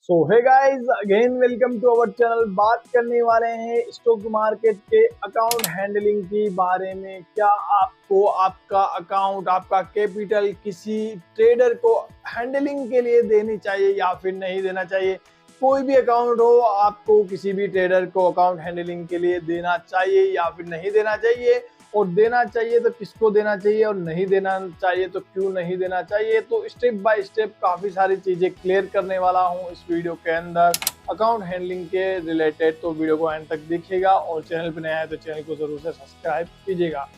So hey guys, again welcome to our channel. बात करने वाले हैं स्टॉक मार्केट के अकाउंट हैंडलिंग के बारे में। क्या आपको आपका अकाउंट, आपका कैपिटल किसी ट्रेडर को हैंडलिंग के लिए देनी चाहिए या फिर नहीं देना चाहिए? कोई भी अकाउंट हो, आपको किसी भी ट्रेडर को अकाउंट हैंडलिंग के लिए देना चाहिए या फिर नहीं देना चाहिए? और देना चाहिए तो किसको देना चाहिए, और नहीं देना चाहिए तो क्यों नहीं देना चाहिए? तो स्टेप बाय स्टेप काफ़ी सारी चीज़ें क्लियर करने वाला हूं इस वीडियो के अंदर अकाउंट हैंडलिंग के रिलेटेड। तो वीडियो को एंड तक देखिएगा और चैनल पर नया है तो चैनल को ज़रूर से सब्सक्राइब कीजिएगा।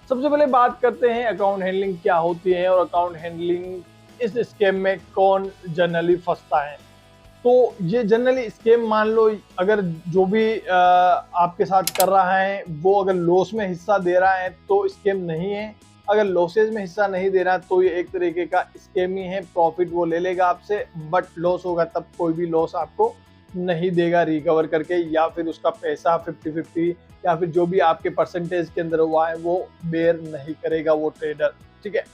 सबसे पहले बात करते हैं अकाउंट हैंडलिंग क्या होती है और अकाउंट हैंडलिंग इस स्कैम में कौन जनरली फंसता है। तो ये जनरली स्कैम, मान लो अगर जो भी आपके साथ कर रहा है वो अगर लॉस में हिस्सा दे रहा है तो स्कैम नहीं है। अगर लॉसेज में हिस्सा नहीं दे रहा तो ये एक तरीके का स्कैम ही है। प्रॉफिट वो ले लेगा आपसे, बट लॉस होगा तब कोई भी लॉस आपको नहीं देगा रिकवर करके, या फिर उसका पैसा 50-50 या फिर जो भी आपके परसेंटेज के अंदर हुआ है वो बेयर नहीं करेगा वो ट्रेडर। ठीक है।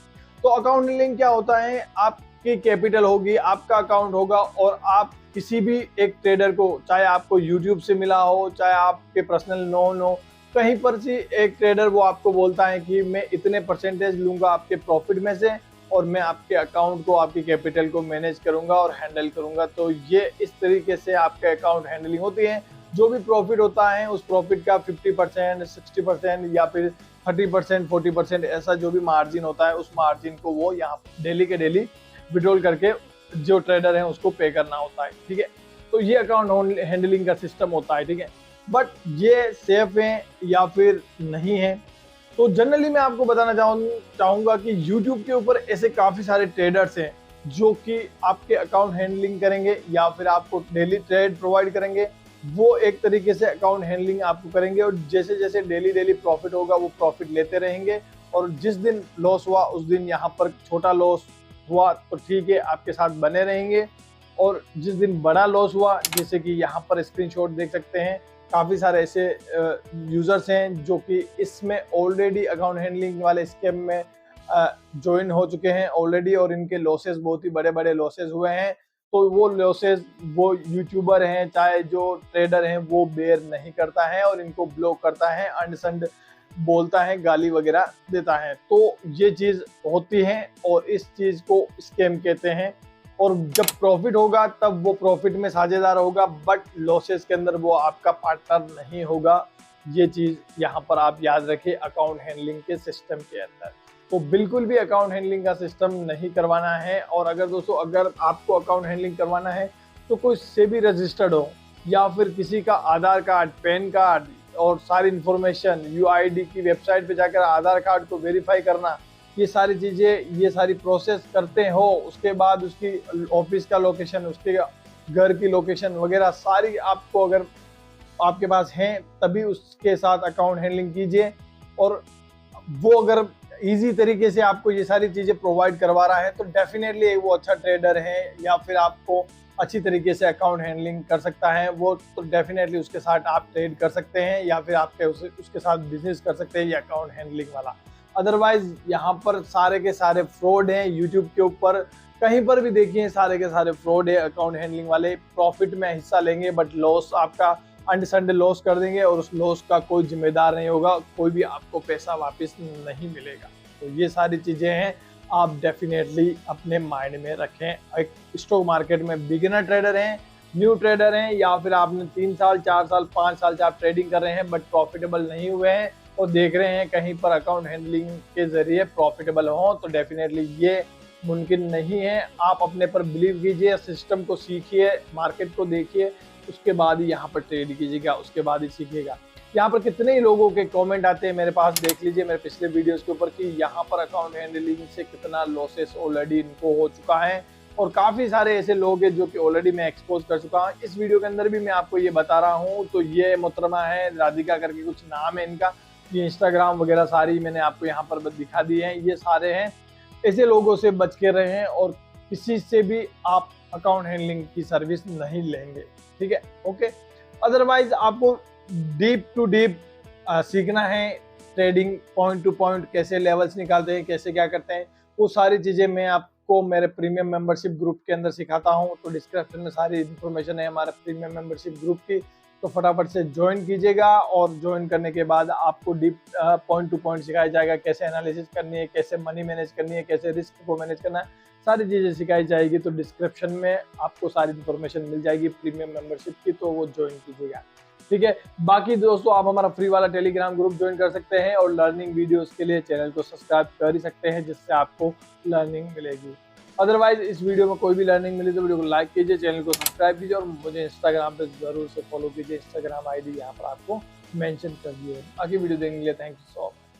तो अकाउंट हैंडलिंग क्या होता है? आपकी कैपिटल होगी, आपका अकाउंट होगा और आप किसी भी एक ट्रेडर को, चाहे आपको यूट्यूब से मिला हो, चाहे आपके पर्सनल नोन हो, कहीं पर से एक ट्रेडर वो आपको बोलता है कि मैं इतने परसेंटेज लूंगा आपके प्रॉफिट में से और मैं आपके अकाउंट को, आपकी कैपिटल को मैनेज करूंगा और हैंडल करूंगा। तो ये इस तरीके से आपके अकाउंट हैंडलिंग होती है। जो भी प्रॉफिट होता है उस प्रॉफिट का 50%, 60% या फिर 30%, 40% ऐसा जो भी मार्जिन होता है उस मार्जिन को वो यहाँ डेली के डेली विड्रॉल करके जो ट्रेडर है उसको पे करना होता है। ठीक है। तो ये अकाउंट हैंडलिंग का सिस्टम होता है। ठीक है। बट ये सेफ है या फिर नहीं है? तो जनरली मैं आपको बताना चाहूंगा कि YouTube के ऊपर ऐसे काफी सारे ट्रेडर्स हैं जो कि आपके अकाउंट हैंडलिंग करेंगे या फिर आपको डेली ट्रेड प्रोवाइड करेंगे। वो एक तरीके से अकाउंट हैंडलिंग आपको करेंगे और जैसे जैसे डेली प्रॉफिट होगा वो प्रॉफिट लेते रहेंगे। और जिस दिन लॉस हुआ उस दिन यहाँ पर छोटा लॉस हुआ तो ठीक है, आपके साथ बने रहेंगे। और जिस दिन बड़ा लॉस हुआ, जैसे कि यहाँ पर स्क्रीनशॉट देख सकते हैं, काफ़ी सारे ऐसे यूजर्स हैं जो कि इसमें ऑलरेडी अकाउंट हैंडलिंग वाले स्कैम में ज्वाइन हो चुके हैं ऑलरेडी और इनके लॉसेस बहुत ही बड़े बड़े लॉसेस हुए हैं। तो वो लॉसेस वो यूट्यूबर हैं चाहे जो ट्रेडर हैं वो बेयर नहीं करता है और इनको ब्लॉक करता है, अंडसंड बोलता है, गाली वगैरह देता है। तो ये चीज होती है और इस चीज को स्कैम कहते हैं। और जब प्रॉफिट होगा तब वो प्रॉफिट में साझेदार होगा, बट लॉसेस के अंदर वो आपका पार्टनर नहीं होगा। ये चीज यहाँ पर आप याद रखें अकाउंट हैंडलिंग के सिस्टम के अंदर। तो बिल्कुल भी अकाउंट हैंडलिंग का सिस्टम नहीं करवाना है। और अगर दोस्तों अगर आपको अकाउंट हैंडलिंग करवाना है तो कोई सेबी रजिस्टर्ड हो या फिर किसी का आधार कार्ड, पैन कार्ड और सारी इंफॉर्मेशन, यूआईडी की वेबसाइट पे जाकर आधार कार्ड को वेरीफाई करना, ये सारी चीज़ें, ये सारी प्रोसेस करते हो, उसके बाद उसकी ऑफिस का लोकेशन, उसके घर की लोकेशन वगैरह सारी आपको अगर आपके पास हैं तभी उसके साथ अकाउंट हैंडलिंग कीजिए। और वो अगर इजी तरीके से आपको ये सारी चीज़ें प्रोवाइड करवा रहा है तो डेफिनेटली वो अच्छा ट्रेडर है या फिर आपको अच्छी तरीके से अकाउंट हैंडलिंग कर सकता है वो। तो डेफिनेटली उसके साथ आप ट्रेड कर सकते हैं या फिर आपके उसके साथ बिजनेस कर सकते हैं ये अकाउंट हैंडलिंग वाला। अदरवाइज यहाँ पर सारे के सारे फ्रॉड हैं। यूट्यूब के ऊपर कहीं पर भी देखिए सारे के सारे फ्रॉड है। अकाउंट हैंडलिंग वाले प्रॉफिट में हिस्सा लेंगे बट लॉस आपका अंडसंड लॉस कर देंगे और उस लॉस का कोई जिम्मेदार नहीं होगा, कोई भी आपको पैसा वापस नहीं मिलेगा। तो ये सारी चीज़ें हैं, आप डेफिनेटली अपने माइंड में रखें। एक स्टॉक मार्केट में बिगिनर ट्रेडर हैं, न्यू ट्रेडर हैं, या फिर आपने 3 साल 4 साल 5 साल से आप ट्रेडिंग कर रहे हैं बट प्रॉफिटेबल नहीं हुए हैं और देख रहे हैं कहीं पर अकाउंट हैंडलिंग के जरिए प्रॉफिटेबल हो, तो डेफिनेटली ये मुमकिन नहीं है। आप अपने पर बिलीव कीजिए, सिस्टम को सीखिए, मार्केट को देखिए, उसके बाद ही यहाँ पर ट्रेड कीजिएगा, उसके बाद ही सीखिएगा। यहाँ पर कितने ही लोगों के कमेंट आते हैं मेरे पास, देख लीजिए मेरे पिछले वीडियोस के ऊपर कि यहाँ पर अकाउंट हैंडलिंग से कितना लॉसेस ऑलरेडी इनको हो चुका है। और काफ़ी सारे ऐसे लोग हैं जो कि ऑलरेडी मैं एक्सपोज कर चुका हूँ। इस वीडियो के अंदर भी मैं आपको ये बता रहा हूँ। तो ये मोहतरमा है, राधिका करके कुछ नाम है इनका, ये इंस्टाग्राम वगैरह सारी मैंने आपको यहाँ पर दिखा दी है। ये सारे हैं, ऐसे लोगों से बच के रहें और किसी से भी आप अकाउंट हैंडलिंग की सर्विस नहीं लेंगे। ठीक है, ओके। अदरवाइज आपको डीप टू डीप सीखना है, ट्रेडिंग पॉइंट टू पॉइंट कैसे लेवल्स निकालते हैं, कैसे क्या करते हैं, वो सारी चीज़ें मैं आपको मेरे प्रीमियम मेंबरशिप ग्रुप के अंदर सिखाता हूँ। तो डिस्क्रिप्शन में सारी इन्फॉर्मेशन है हमारे प्रीमियम मेंबरशिप ग्रुप की, तो फटाफट से ज्वाइन कीजिएगा। और ज्वाइन करने के बाद आपको डीप पॉइंट टू पॉइंट सिखाया जाएगा, कैसे एनालिसिस करनी है, कैसे मनी मैनेज करनी है, कैसे रिस्क को मैनेज करना है, सारी चीज़ें सिखाई जाएगी। तो डिस्क्रिप्शन में आपको सारी इन्फॉर्मेशन मिल जाएगी प्रीमियम मेंबरशिप की, तो वो ज्वाइन कीजिएगा, ठीक है। बाकी दोस्तों आप हमारा फ्री वाला टेलीग्राम ग्रुप ज्वाइन कर सकते हैं और लर्निंग वीडियोस के लिए चैनल को सब्सक्राइब कर ही सकते हैं, जिससे आपको लर्निंग मिलेगी। अदरवाइज इस वीडियो में कोई भी लर्निंग मिली तो वीडियो को लाइक कीजिए, चैनल को सब्सक्राइब कीजिए और मुझे इंस्टाग्राम पे जरूर से फॉलो कीजिए। इंस्टाग्राम आईडी यहाँ पर आपको मेंशन कर दिए। बाकी वीडियो देखने के लिए थैंक यू सो मच।